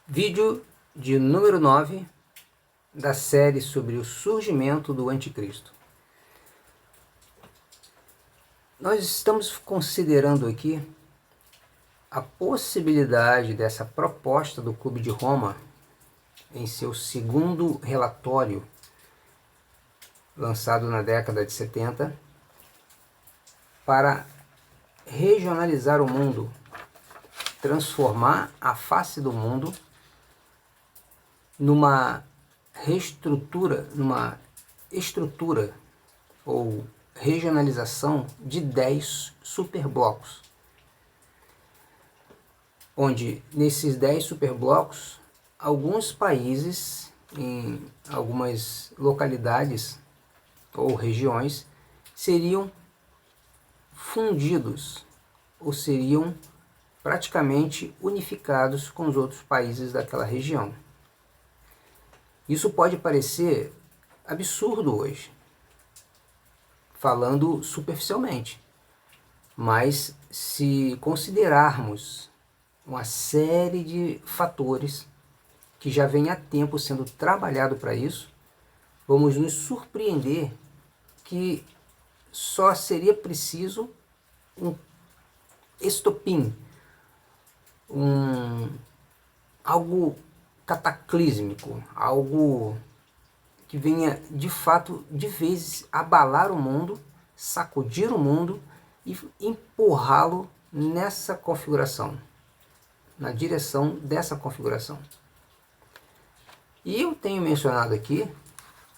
Vídeo de número 9 da série sobre o surgimento do Anticristo. Nós estamos considerando aqui a possibilidade dessa proposta do Clube de Roma em seu segundo relatório, lançado na década de 70, para regionalizar o mundo, transformar a face do mundo numa estrutura ou regionalização de 10 superblocos, onde nesses 10 superblocos alguns países em algumas localidades ou regiões seriam fundidos ou seriam praticamente unificados com os outros países daquela região. Isso pode parecer absurdo hoje, falando superficialmente, mas se considerarmos uma série de fatores que já vem há tempo sendo trabalhado para isso, vamos nos surpreender que só seria preciso um estopim, algo cataclísmico, algo que venha de fato de vezes abalar o mundo, sacudir o mundo e empurrá-lo nessa configuração, na direção dessa configuração. E eu tenho mencionado aqui,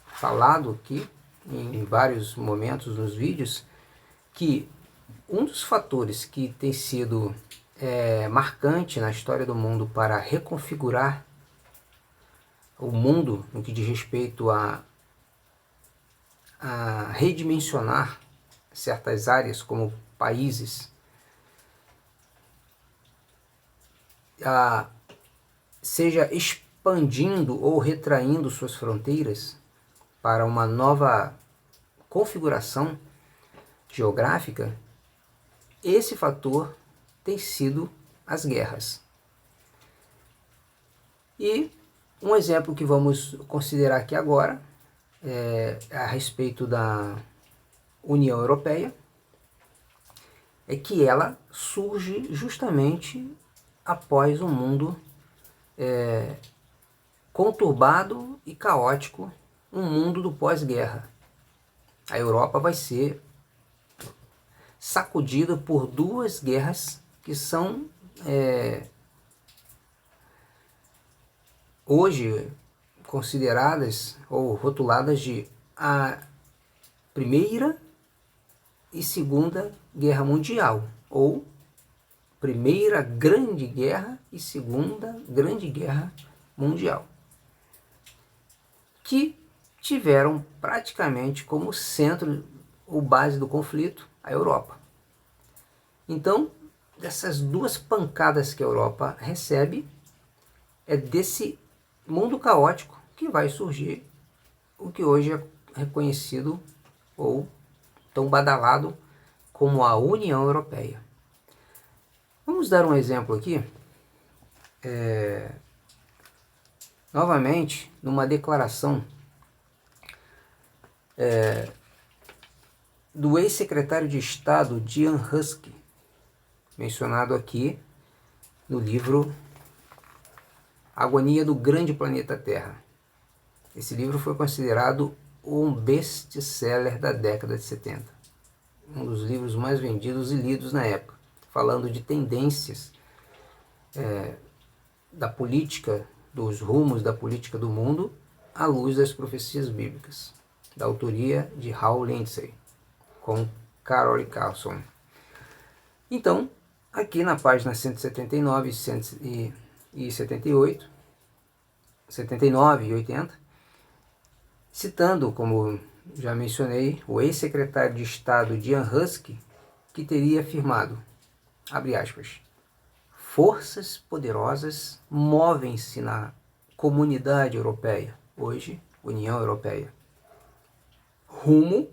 falado aqui em vários momentos nos vídeos, que um dos fatores que tem sido marcante na história do mundo para reconfigurar o mundo no que diz respeito a redimensionar certas áreas como países, seja expandindo ou retraindo suas fronteiras para uma nova configuração geográfica, esse fator tem sido as guerras. E um exemplo que vamos considerar aqui agora é a respeito da União Europeia, é que ela surge justamente após um mundo conturbado e caótico, um mundo do pós-guerra. A Europa vai ser sacudida por duas guerras que são hoje consideradas ou rotuladas de a Primeira e Segunda Guerra Mundial, ou Primeira Grande Guerra e Segunda Grande Guerra Mundial, que tiveram praticamente como centro ou base do conflito a Europa. Então, dessas duas pancadas que a Europa recebe, é desse mundo caótico que vai surgir o que hoje é reconhecido ou tão badalado como a União Europeia. Vamos dar um exemplo aqui, novamente, numa declaração do ex-secretário de Estado Dian Husk, mencionado aqui no livro Agonia do Grande Planeta Terra. Esse livro foi considerado um best-seller da década de 70. Um dos livros mais vendidos e lidos na época, falando de tendências da política, dos rumos da política do mundo, à luz das profecias bíblicas, da autoria de Hal Lindsey, com Carol Carlson. Então, aqui na página 179 e 78, 79 e 80, citando, como já mencionei, o ex-secretário de Estado Dian Husk, que teria afirmado, abre aspas, forças poderosas movem-se na comunidade europeia, hoje União Europeia, rumo,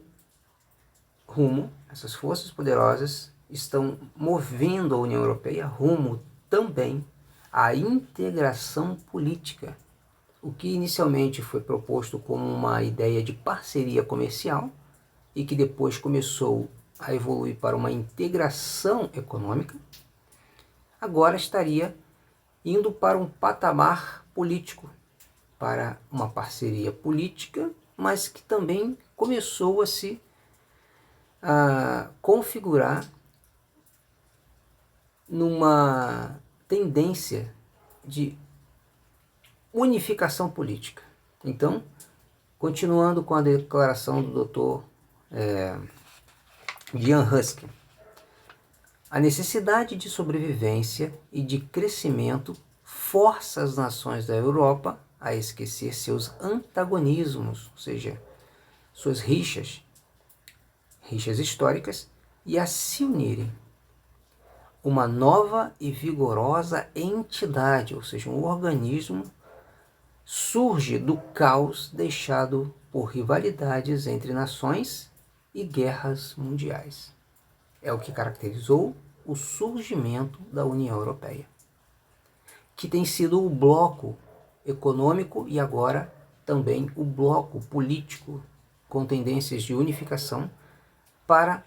essas forças poderosas estão movendo a União Europeia rumo também a integração política, o que inicialmente foi proposto como uma ideia de parceria comercial e que depois começou a evoluir para uma integração econômica, agora estaria indo para um patamar político, para uma parceria política, mas que também começou a se configurar numa tendência de unificação política. Então, continuando com a declaração do Dr. Ian Husky, a necessidade de sobrevivência e de crescimento força as nações da Europa a esquecer seus antagonismos, ou seja, suas rixas históricas, e a se unirem. Uma nova e vigorosa entidade, ou seja, um organismo, surge do caos deixado por rivalidades entre nações e guerras mundiais. É o que caracterizou o surgimento da União Europeia, que tem sido o bloco econômico e agora também o bloco político com tendências de unificação para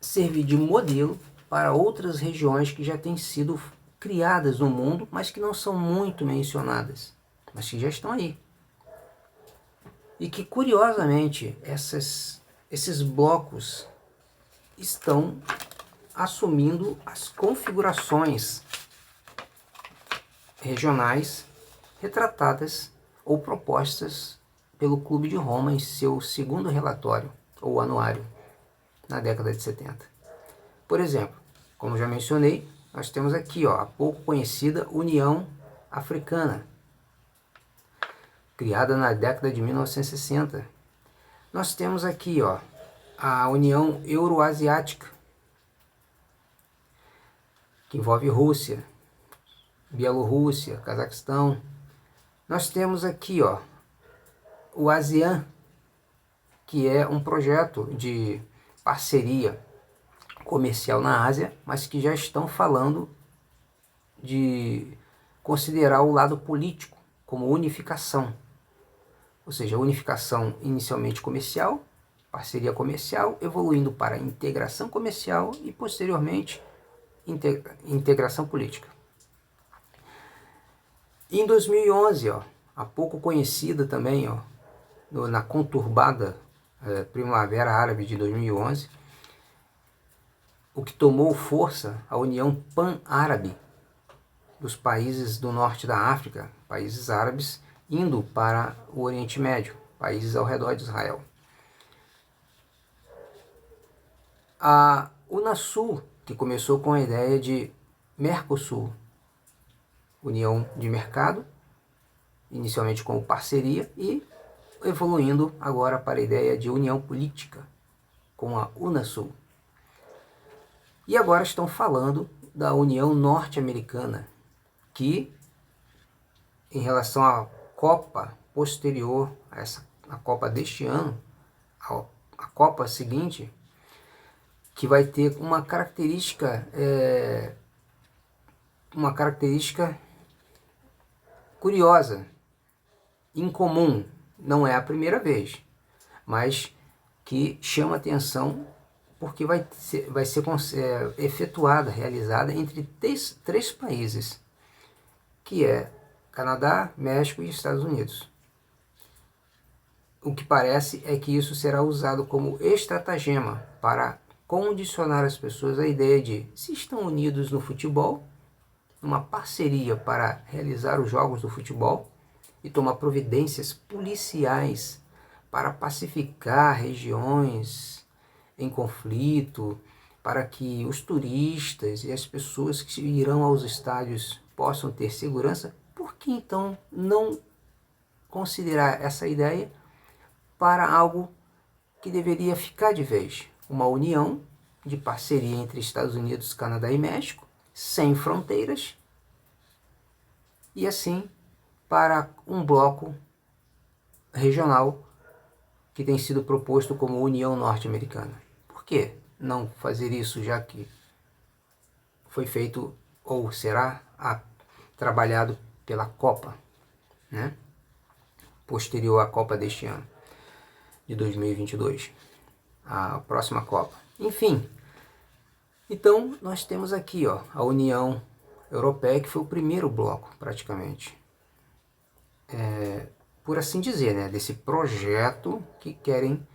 servir de modelo para outras regiões que já têm sido criadas no mundo, mas que não são muito mencionadas, mas que já estão aí. E que, curiosamente, esses blocos estão assumindo as configurações regionais retratadas ou propostas pelo Clube de Roma em seu segundo relatório, ou anuário, na década de 70. Por exemplo, como já mencionei, nós temos aqui a pouco conhecida União Africana, criada na década de 1960. Nós temos aqui a União Euroasiática, que envolve Rússia, Bielorrússia, Cazaquistão. Nós temos aqui o ASEAN, que é um projeto de parceria comercial na Ásia, mas que já estão falando de considerar o lado político como unificação. Ou seja, unificação inicialmente comercial, parceria comercial, evoluindo para integração comercial e posteriormente integração política. Em 2011, a pouco conhecida também, na conturbada Primavera Árabe de 2011, o que tomou força a União Pan-Árabe dos países do norte da África, países árabes, indo para o Oriente Médio, países ao redor de Israel. A Unasul, que começou com a ideia de Mercosul, união de mercado, inicialmente como parceria, e evoluindo agora para a ideia de união política, com a Unasul. E agora estão falando da União Norte-Americana, que, em relação à Copa posterior a Copa deste ano, a Copa seguinte, que vai ter uma característica curiosa, incomum, não é a primeira vez, mas que chama atenção porque vai ser efetuada, realizada entre três países, que é Canadá, México e Estados Unidos. O que parece é que isso será usado como estratagema para condicionar as pessoas à ideia de, se estão unidos no futebol, uma parceria para realizar os jogos do futebol e tomar providências policiais para pacificar regiões em conflito, para que os turistas e as pessoas que irão aos estádios possam ter segurança, por que então não considerar essa ideia para algo que deveria ficar de vez? Uma união de parceria entre Estados Unidos, Canadá e México, sem fronteiras, e assim para um bloco regional que tem sido proposto como União Norte-Americana. Por que não fazer isso, já que foi feito ou será trabalhado pela Copa, né? Posterior à Copa deste ano, de 2022, a próxima Copa. Enfim, então nós temos aqui a União Europeia, que foi o primeiro bloco, praticamente, por assim dizer, né, desse projeto que querem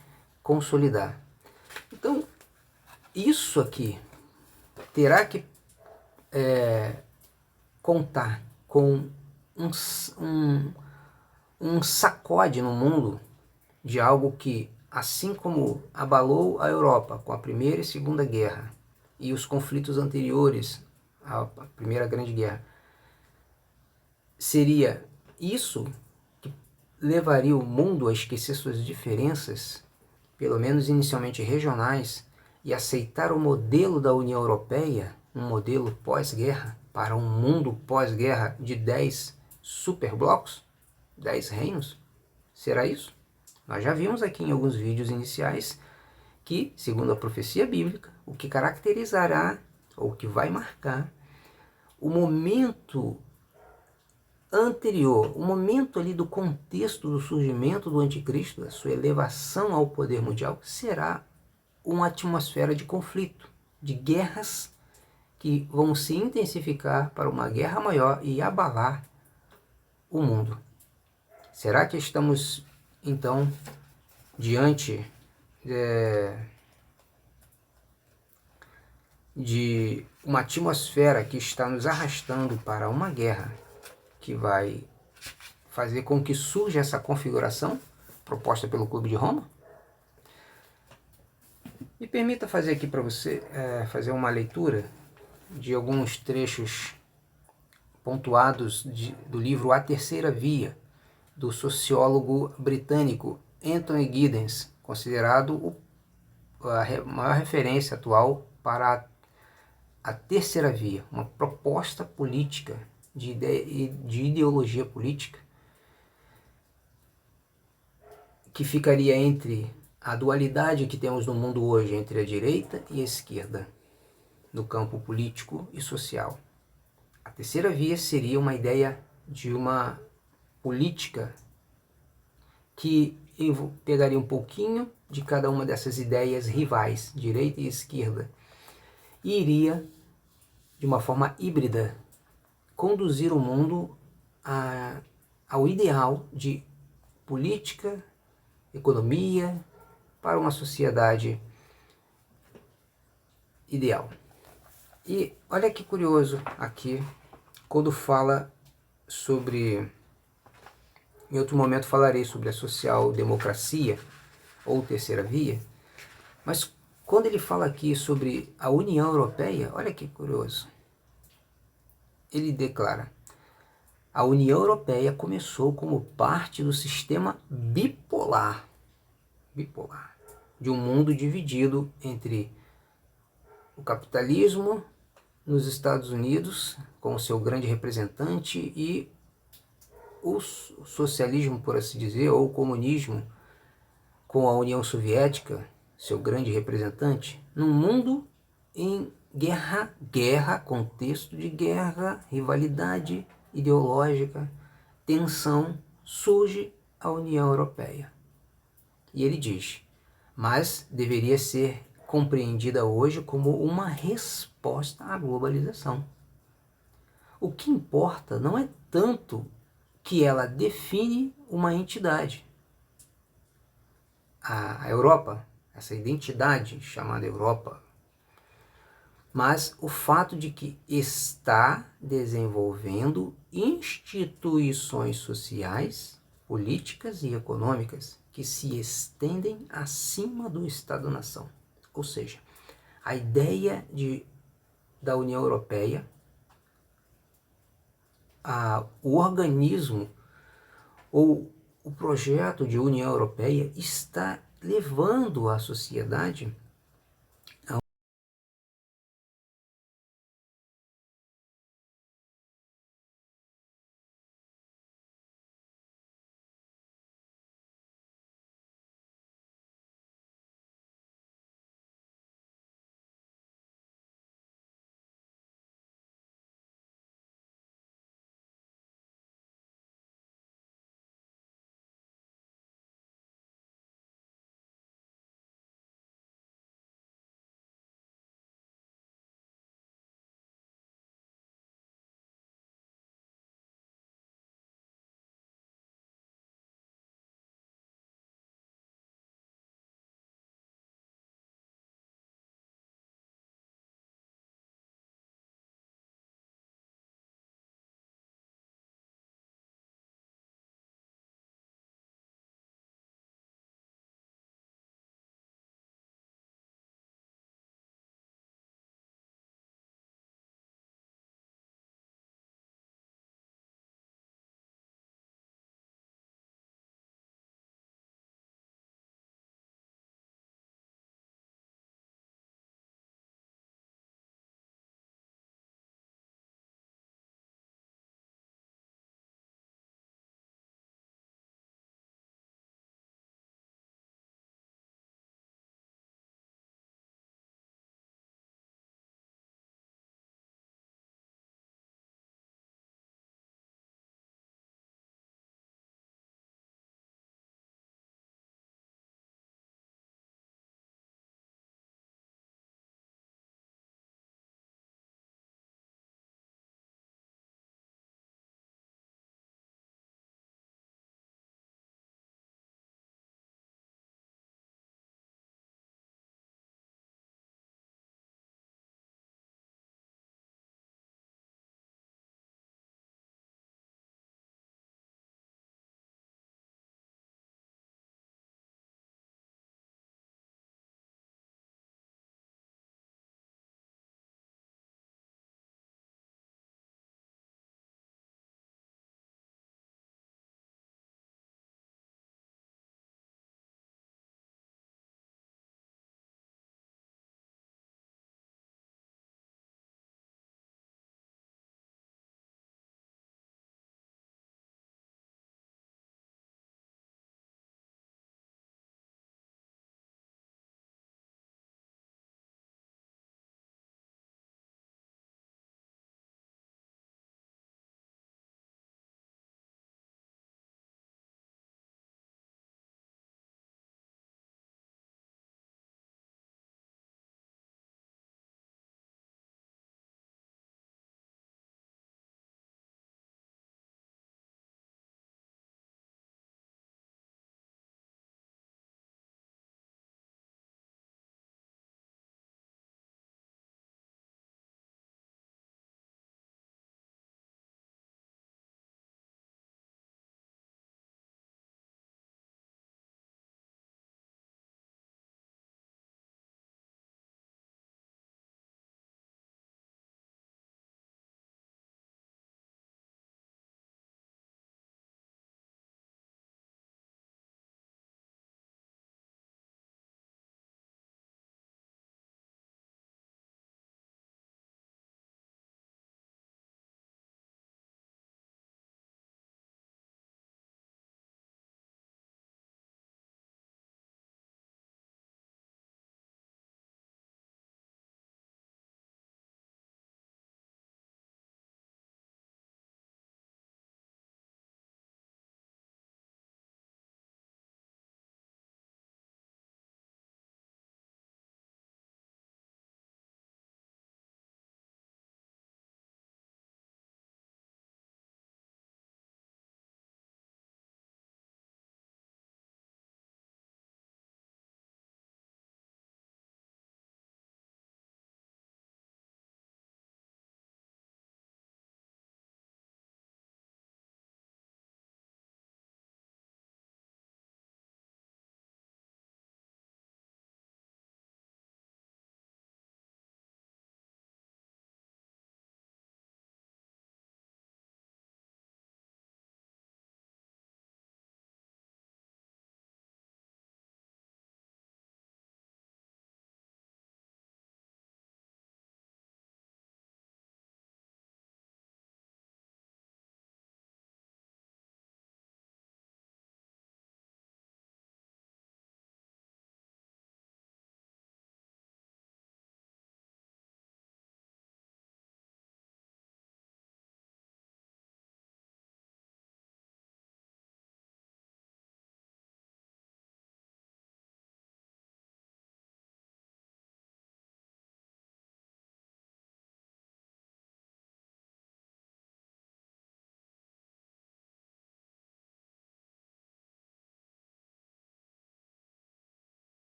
consolidar. Então, isso aqui terá que contar com um sacode no mundo de algo que, assim como abalou a Europa com a Primeira e Segunda Guerra e os conflitos anteriores à Primeira Grande Guerra, seria isso que levaria o mundo a esquecer suas diferenças, pelo menos inicialmente regionais, e aceitar o modelo da União Europeia, um modelo pós-guerra, para um mundo pós-guerra de 10 superblocos, 10 reinos? Será isso? Nós já vimos aqui em alguns vídeos iniciais que, segundo a profecia bíblica, o que caracterizará, ou que vai marcar, o momento anterior, o momento ali do contexto do surgimento do anticristo, da sua elevação ao poder mundial, será uma atmosfera de conflito, de guerras que vão se intensificar para uma guerra maior e abalar o mundo. Será que estamos, então, diante de uma atmosfera que está nos arrastando para uma guerra que vai fazer com que surja essa configuração proposta pelo Clube de Roma? Me permita fazer aqui para você fazer uma leitura de alguns trechos pontuados do livro A Terceira Via, do sociólogo britânico Anthony Giddens, considerado a maior referência atual para a terceira via, uma proposta política, de ideologia política, que ficaria entre a dualidade que temos no mundo hoje entre a direita e a esquerda, no campo político e social. A terceira via seria uma ideia de uma política que pegaria um pouquinho de cada uma dessas ideias rivais, direita e esquerda, e iria, de uma forma híbrida, conduzir o mundo ao ideal de política, economia, para uma sociedade ideal. E olha que curioso aqui, quando fala sobre... Em outro momento falarei sobre a social-democracia, ou terceira via, mas quando ele fala aqui sobre a União Europeia, olha que curioso. Ele declara: a União Europeia começou como parte do sistema bipolar de um mundo dividido entre o capitalismo nos Estados Unidos, com o seu grande representante, e o socialismo, por assim dizer, ou o comunismo, com a União Soviética, seu grande representante, num mundo em guerra, contexto de guerra, rivalidade ideológica, tensão, surge a União Europeia. E ele diz: mas deveria ser compreendida hoje como uma resposta à globalização. O que importa não é tanto que ela define uma entidade. A Europa, essa identidade chamada Europa, mas o fato de que está desenvolvendo instituições sociais, políticas e econômicas que se estendem acima do Estado-nação. Ou seja, a ideia da União Europeia, o organismo ou o projeto de União Europeia está levando a sociedade